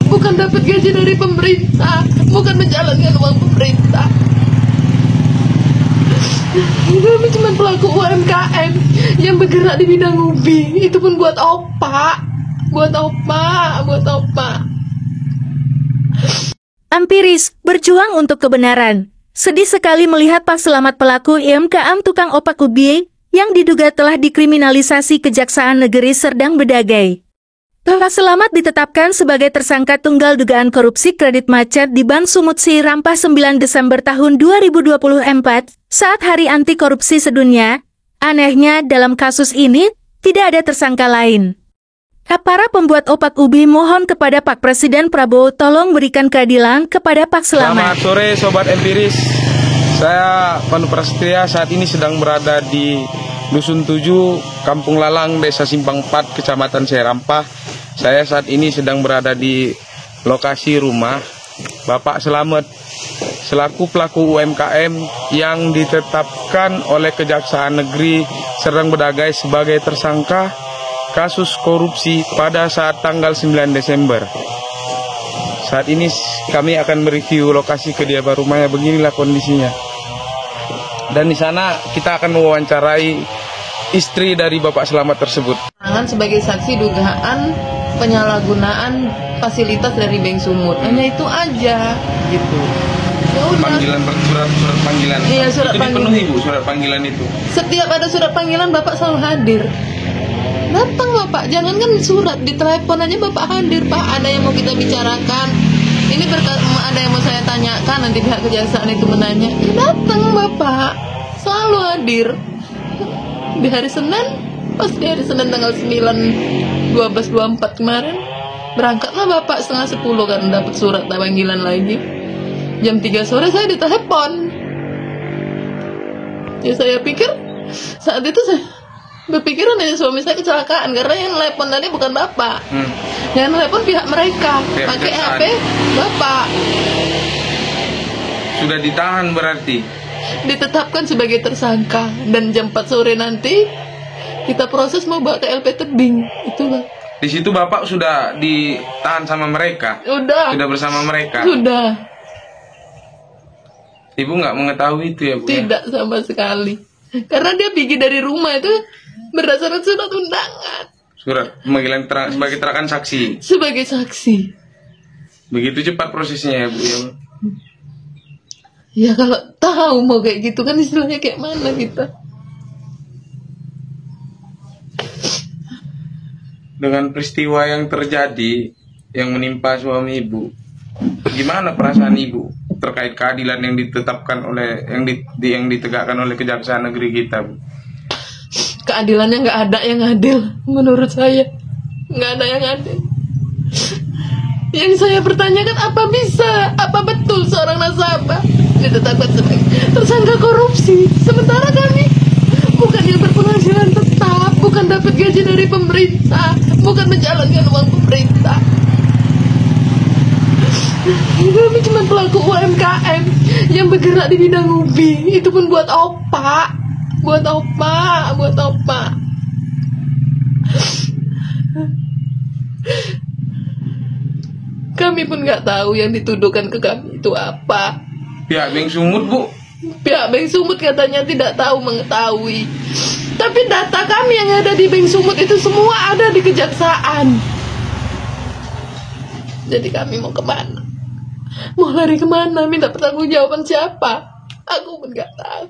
Bukan dapat gaji dari pemerintah, bukan menjalankan uang pemerintah. Kami cuma pelaku UMKM yang bergerak di bidang ubi. Itu pun buat opak. Buat opak. Ampiris, berjuang untuk kebenaran. Sedih sekali melihat Pak Selamat pelaku UMKM tukang opak ubi yang diduga telah dikriminalisasi Kejaksaan Negeri Serdang Bedagai. Pak Selamat ditetapkan sebagai tersangka tunggal dugaan korupsi kredit macet di Bank Sumut Si Rampah 9 Desember tahun 2024 saat Hari Anti Korupsi Sedunia. Anehnya dalam kasus ini tidak ada tersangka lain. Para pembuat opak ubi mohon kepada Pak Presiden Prabowo tolong berikan keadilan kepada Pak Selamat. Selamat sore Sobat Empiris. Saya Panu Prasetya saat ini sedang berada di Dusun 7, Kampung Lalang, Desa Simpang 4, Kecamatan Serampah. Saya saat ini sedang berada di lokasi rumah Bapak Selamat selaku pelaku UMKM yang ditetapkan oleh Kejaksaan Negeri Serdang Bedagai sebagai tersangka kasus korupsi pada saat tanggal 9 Desember. Saat ini kami akan mereview lokasi kediaman rumahnya, beginilah kondisinya. Dan di sana kita akan mewawancarai istri dari Bapak Selamat tersebut. Sebagai saksi dugaan penyalahgunaan fasilitas dari Bank Sumut. Hanya itu aja gitu. Ya udah. Panggilan surat panggilan. Iya, surat itu panggilan. dipenuhi Bu, surat panggilan itu. Setiap ada surat panggilan Bapak selalu hadir. Datang Bapak, jangan kan surat, di telepon aja Bapak hadir. Pak, ada yang mau kita bicarakan. Ini ada yang mau saya tanyakan, nanti pihak kejaksaan itu menanya. Ya datang Bapak, selalu hadir. Di hari Senin, pas di hari Senin tanggal 9/12/24 kemarin, berangkatlah Bapak setengah 10 kan dapat surat panggilan lagi. Jam 3 sore saya ditelepon. Ya saya pikir saat itu saya berpikiran ya suami saya kecelakaan karena yang telepon tadi bukan Bapak. Yang telepon pihak mereka pakai HP Bapak. Sudah ditahan berarti. Ditetapkan sebagai tersangka dan jam 4 sore nanti kita proses mau bawa ke LP Tebing. Itulah. Di situ Bapak sudah ditahan sama mereka. Sudah Bersama mereka. Sudah. Ibu nggak mengetahui itu ya Bu? Tidak sama sekali. Karena dia pergi dari rumah itu berdasarkan surat undangan. Surat pemanggilan sebagai terangan saksi. Sebagai saksi. Begitu cepat prosesnya ya Bu ya? Ya kalau tahu mau kayak gitu kan istilahnya kayak mana kita. Dengan peristiwa yang terjadi yang menimpa suami Ibu, gimana perasaan Ibu terkait keadilan yang ditetapkan oleh yang ditegakkan oleh Kejaksaan Negeri kita, Bu? Keadilannya nggak ada yang adil menurut saya, nggak ada yang adil. Yang saya pertanyakan apa betul seorang nasabah ditetapkan sebagai tersangka korupsi, sementara kami bukan yang berpenghasilan tetap, bukan dapat gaji dari pemerintah, bukan menjalankan uang pemerintah. Kami cuma pelaku UMKM yang bergerak di bidang ubi. Itu pun buat opak. Kami pun nggak tahu yang dituduhkan ke kami itu apa. Pihak Bank Sumut Bu? Pihak Bank Sumut katanya tidak tahu mengetahui. Tapi data kami yang ada di Bank Sumut itu semua ada di kejaksaan. Jadi kami mau kemana? Mau lari kemana? Minta pertanggungjawaban siapa? Aku pun nggak tahu.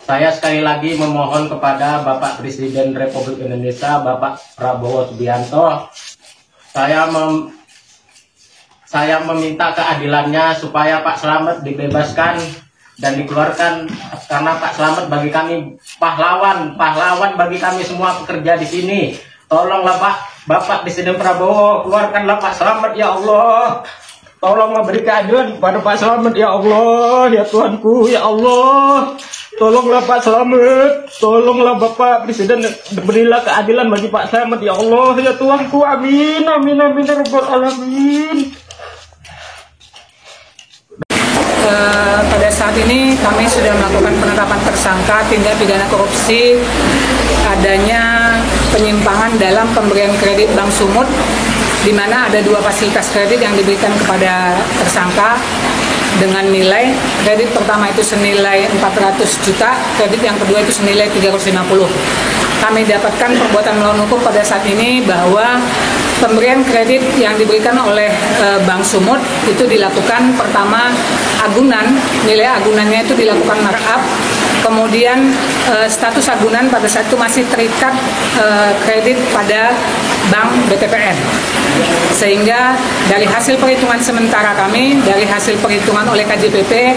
Saya sekali lagi memohon kepada Bapak Presiden Republik Indonesia, Bapak Prabowo Subianto. Saya meminta keadilannya supaya Pak Selamat dibebaskan dan dikeluarkan, karena Pak Selamat bagi kami pahlawan bagi kami semua pekerja di sini. Tolonglah Bapak Presiden Prabowo, keluarkanlah Pak Selamat ya Allah. Tolonglah beri keadilan kepada Pak Selamat ya Allah, ya Tuhanku ya Allah. Tolonglah Pak Selamat, tolonglah Bapak Presiden, berilah keadilan bagi Pak Selamat ya Allah, ya Tuhanku, amin, amin, amin, ya Rabbal Alamin. pada saat ini kami sudah melakukan penetapan tersangka tindak pidana korupsi adanya penyimpangan dalam pemberian kredit Bank Sumut, di mana ada 2 fasilitas kredit yang diberikan kepada tersangka dengan nilai kredit pertama itu senilai 400 juta, kredit yang kedua itu senilai 350. Kami dapatkan perbuatan melawan hukum pada saat ini bahwa pemberian kredit yang diberikan oleh Bank Sumut itu dilakukan pertama agunan, nilai agunannya itu dilakukan markup, kemudian status agunan pada saat itu masih terikat kredit pada Bank BTPN. Sehingga dari hasil perhitungan sementara kami, dari hasil perhitungan oleh KJPP,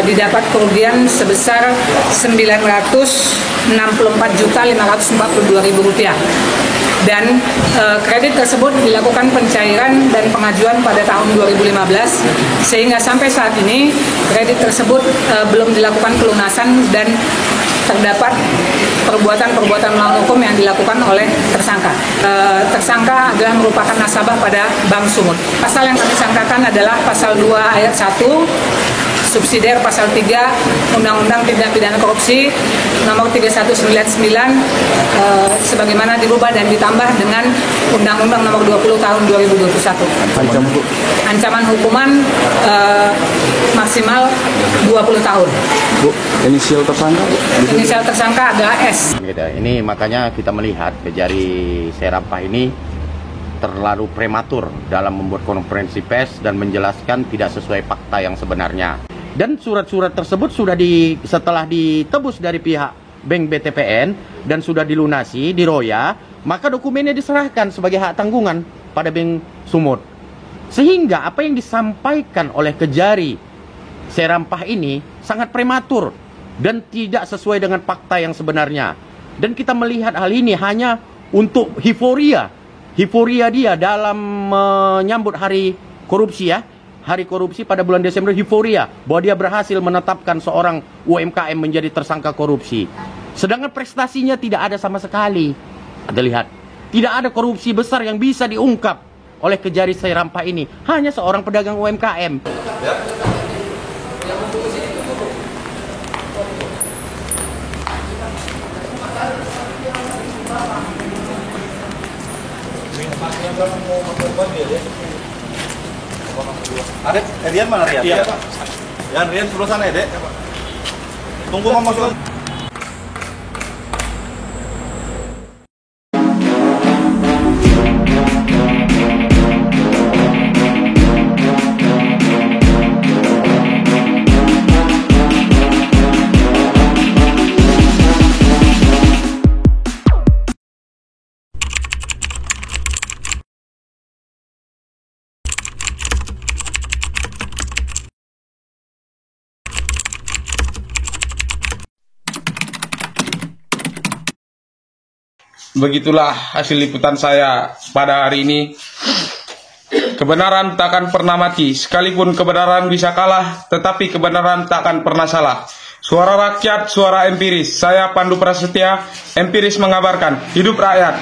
didapat kerugian sebesar Rp964.542.000. Dan kredit tersebut dilakukan pencairan dan pengajuan pada tahun 2015, sehingga sampai saat ini kredit tersebut belum dilakukan pelunasan dan terdapat perbuatan-perbuatan melawan hukum yang dilakukan oleh tersangka. Tersangka adalah merupakan nasabah pada Bank Sumut. Pasal yang kami sangkakan adalah pasal 2 ayat 1 subsidiar pasal 3 Undang-Undang Tindak Pidana Korupsi nomor 3199 sebagaimana dirubah dan ditambah dengan Undang-Undang nomor 20 tahun 2021. Ancaman hukuman maksimal 20 tahun. Bu, inisial tersangka? Inisial tersangka adalah S. Ini makanya kita melihat Kejari Serampah ini terlalu prematur dalam membuat konferensi pers dan menjelaskan tidak sesuai fakta yang sebenarnya. Dan surat-surat tersebut setelah ditebus dari pihak Bank BTPN dan sudah dilunasi, diroya, maka dokumennya diserahkan sebagai hak tanggungan pada Bank Sumut. Sehingga apa yang disampaikan oleh Kejari Serampah ini sangat prematur dan tidak sesuai dengan fakta yang sebenarnya. Dan kita melihat hal ini hanya untuk hiporia dia dalam menyambut hari korupsi ya. Hari korupsi pada bulan Desember, hiporia bahwa dia berhasil menetapkan seorang UMKM menjadi tersangka korupsi. Sedangkan prestasinya tidak ada sama sekali. Anda lihat, tidak ada korupsi besar yang bisa diungkap oleh Kejari Serampah ini. Hanya seorang pedagang UMKM. Adek, Rian mana Rian? Iya, Pak. Rian sebelah sana ya, Dek. Tunggu mau masuk. Begitulah hasil liputan saya pada hari ini. Kebenaran takkan pernah mati, sekalipun kebenaran bisa kalah, tetapi kebenaran takkan pernah salah. Suara rakyat, suara empiris. Saya Pandu Prasetya, empiris mengabarkan. Hidup rakyat.